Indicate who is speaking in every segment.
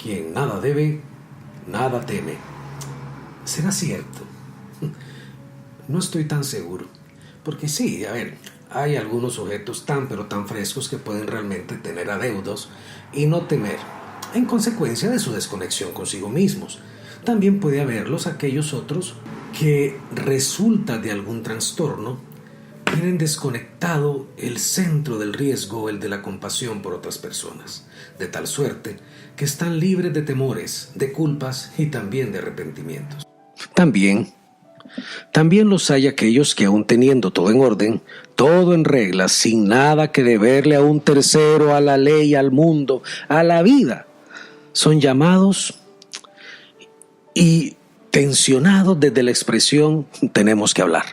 Speaker 1: Quien nada debe, nada teme. ¿Será cierto? No estoy tan seguro. Porque sí, hay algunos sujetos tan pero tan frescos que pueden realmente tener adeudos y no temer, en consecuencia de su desconexión consigo mismos. También puede haberlos aquellos otros que resulta de algún trastorno tienen desconectado el centro del riesgo, el de la compasión por otras personas, de tal suerte que están libres de temores, de culpas y también de arrepentimientos. También los hay aquellos que aun teniendo todo en orden, todo en regla, sin nada que deberle a un tercero, a la ley, al mundo, a la vida, son llamados y tensionados desde la expresión tenemos que hablar.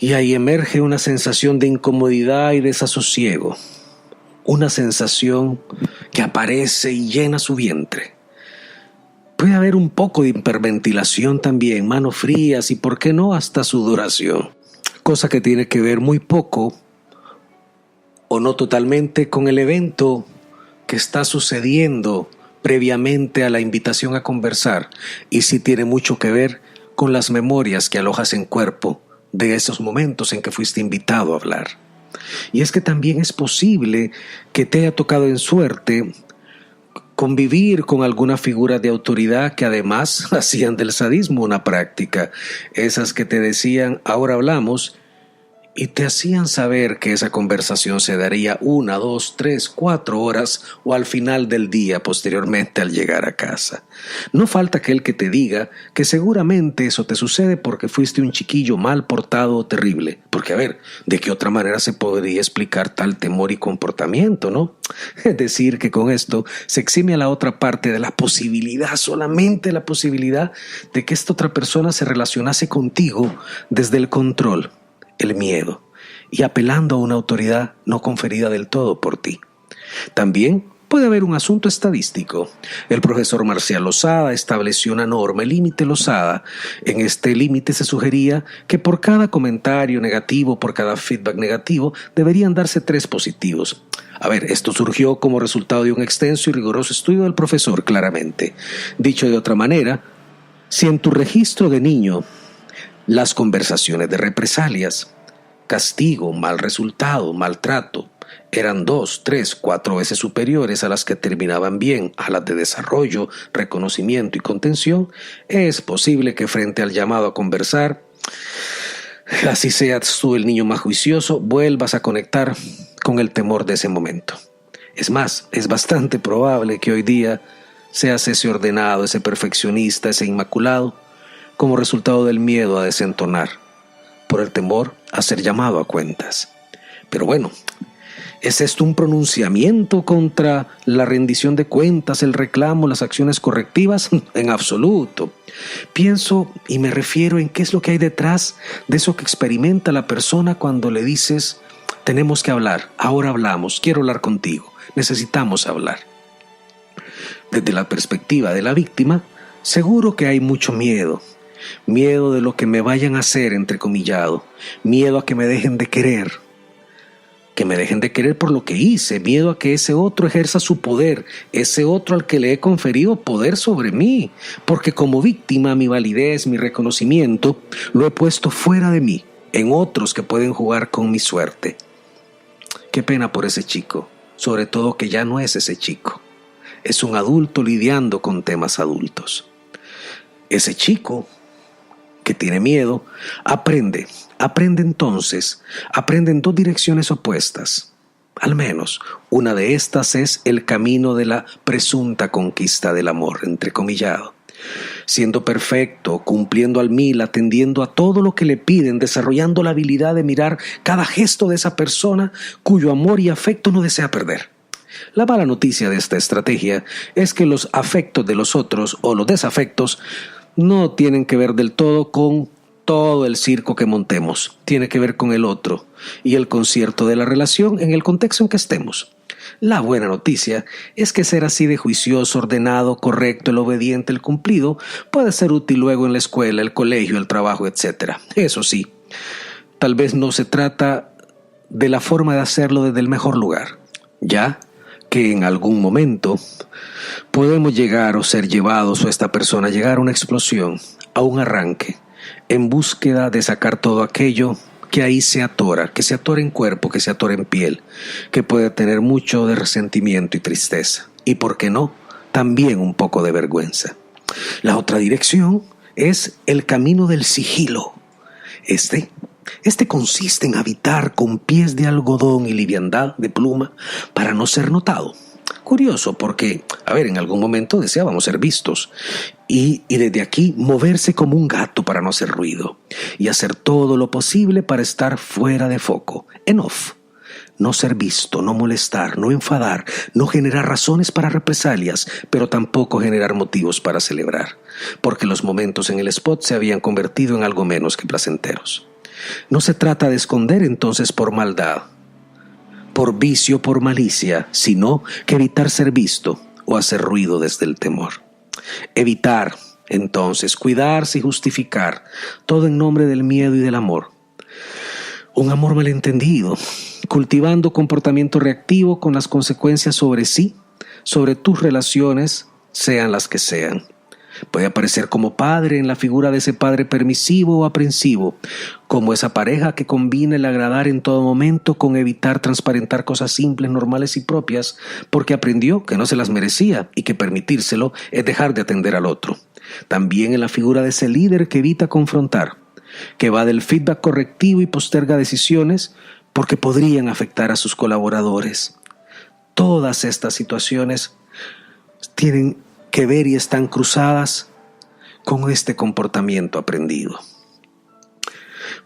Speaker 1: Y ahí emerge una sensación de incomodidad y desasosiego, una sensación que aparece y llena su vientre. Puede haber un poco de hiperventilación también, manos frías y por qué no hasta sudoración, cosa que tiene que ver muy poco o no totalmente con el evento que está sucediendo previamente a la invitación a conversar y sí tiene mucho que ver con las memorias que alojas en cuerpo de esos momentos en que fuiste invitado a hablar. Y es que también es posible que te haya tocado en suerte convivir con alguna figura de autoridad que además hacían del sadismo una práctica, esas que te decían ahora hablamos y te hacían saber que esa conversación se daría 1, 2, 3, 4 horas o al final del día posteriormente al llegar a casa. No falta aquel que te diga que seguramente eso te sucede porque fuiste un chiquillo mal portado o terrible. Porque ¿de qué otra manera se podría explicar tal temor y comportamiento, no? Es decir, que con esto se exime a la otra parte de la posibilidad, solamente la posibilidad de que esta otra persona se relacionase contigo desde el control, el miedo y apelando a una autoridad no conferida del todo por ti. También puede haber un asunto estadístico. El profesor Marcial Losada estableció una norma, el límite Losada. En este límite se sugería que por cada comentario negativo, por cada feedback negativo, deberían darse 3 positivos. Esto surgió como resultado de un extenso y riguroso estudio del profesor, claramente. Dicho de otra manera, si en tu registro de niño las conversaciones de represalias, castigo, mal resultado, maltrato, eran 2, 3, 4 veces superiores a las que terminaban bien, a las de desarrollo, reconocimiento y contención, es posible que frente al llamado a conversar, así seas tú el niño más juicioso, vuelvas a conectar con el temor de ese momento. Es más, es bastante probable que hoy día seas ese ordenado, ese perfeccionista, ese inmaculado, como resultado del miedo a desentonar, por el temor a ser llamado a cuentas. Pero ¿es esto un pronunciamiento contra la rendición de cuentas, el reclamo, las acciones correctivas? En absoluto. Pienso y me refiero en qué es lo que hay detrás de eso que experimenta la persona cuando le dices, tenemos que hablar, ahora hablamos, quiero hablar contigo, necesitamos hablar. Desde la perspectiva de la víctima, seguro que hay mucho miedo. Miedo de lo que me vayan a hacer, entrecomillado. Miedo a que me dejen de querer. Que me dejen de querer por lo que hice. Miedo a que ese otro ejerza su poder. Ese otro al que le he conferido poder sobre mí. Porque como víctima, mi validez, mi reconocimiento, lo he puesto fuera de mí, en otros que pueden jugar con mi suerte. Qué pena por ese chico. Sobre todo que ya no es ese chico. Es un adulto lidiando con temas adultos. Ese chico que tiene miedo, aprende entonces, aprende en 2 direcciones opuestas. Al menos, una de estas es el camino de la presunta conquista del amor, entrecomillado. Siendo perfecto, cumpliendo al 1000, atendiendo a todo lo que le piden, desarrollando la habilidad de mirar cada gesto de esa persona cuyo amor y afecto no desea perder. La mala noticia de esta estrategia es que los afectos de los otros o los desafectos no tienen que ver del todo con todo el circo que montemos. Tiene que ver con el otro y el concierto de la relación en el contexto en que estemos. La buena noticia es que ser así de juicioso, ordenado, correcto, el obediente, el cumplido, puede ser útil luego en la escuela, el colegio, el trabajo, etc. Eso sí, tal vez no se trata de la forma de hacerlo desde el mejor lugar. Ya que en algún momento podemos llegar o ser llevados o esta persona llegar a una explosión, a un arranque, en búsqueda de sacar todo aquello que ahí se atora, que se atora en cuerpo, que se atora en piel, que puede tener mucho de resentimiento y tristeza, y por qué no, también un poco de vergüenza. La otra dirección es el camino del sigilo. Este consiste en habitar con pies de algodón y liviandad de pluma para no ser notado. Curioso porque, en algún momento deseábamos ser vistos y desde aquí moverse como un gato para no hacer ruido y hacer todo lo posible para estar fuera de foco, en off. No ser visto, no molestar, no enfadar, no generar razones para represalias, pero tampoco generar motivos para celebrar, porque los momentos en el spot se habían convertido en algo menos que placenteros. No se trata de esconder entonces por maldad, por vicio, por malicia, sino que evitar ser visto o hacer ruido desde el temor. Evitar, entonces, cuidarse y justificar, todo en nombre del miedo y del amor. Un amor malentendido, cultivando comportamiento reactivo con las consecuencias sobre sí, sobre tus relaciones, sean las que sean. Puede aparecer como padre en la figura de ese padre permisivo o aprensivo, como esa pareja que combina el agradar en todo momento con evitar transparentar cosas simples, normales y propias, porque aprendió que no se las merecía y que permitírselo es dejar de atender al otro. También en la figura de ese líder que evita confrontar, que va del feedback correctivo y posterga decisiones porque podrían afectar a sus colaboradores. Todas estas situaciones tienen que ver y están cruzadas con este comportamiento aprendido.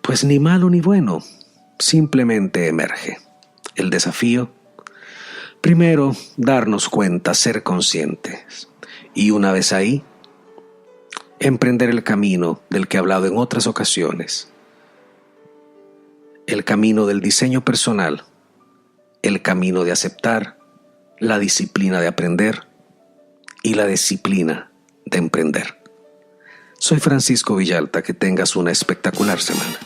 Speaker 1: Pues ni malo ni bueno, simplemente emerge. El desafío, primero, darnos cuenta, ser conscientes, y una vez ahí, emprender el camino del que he hablado en otras ocasiones, el camino del diseño personal, el camino de aceptar, la disciplina de aprender y la disciplina de emprender. Soy Francisco Villalta, que tengas una espectacular semana.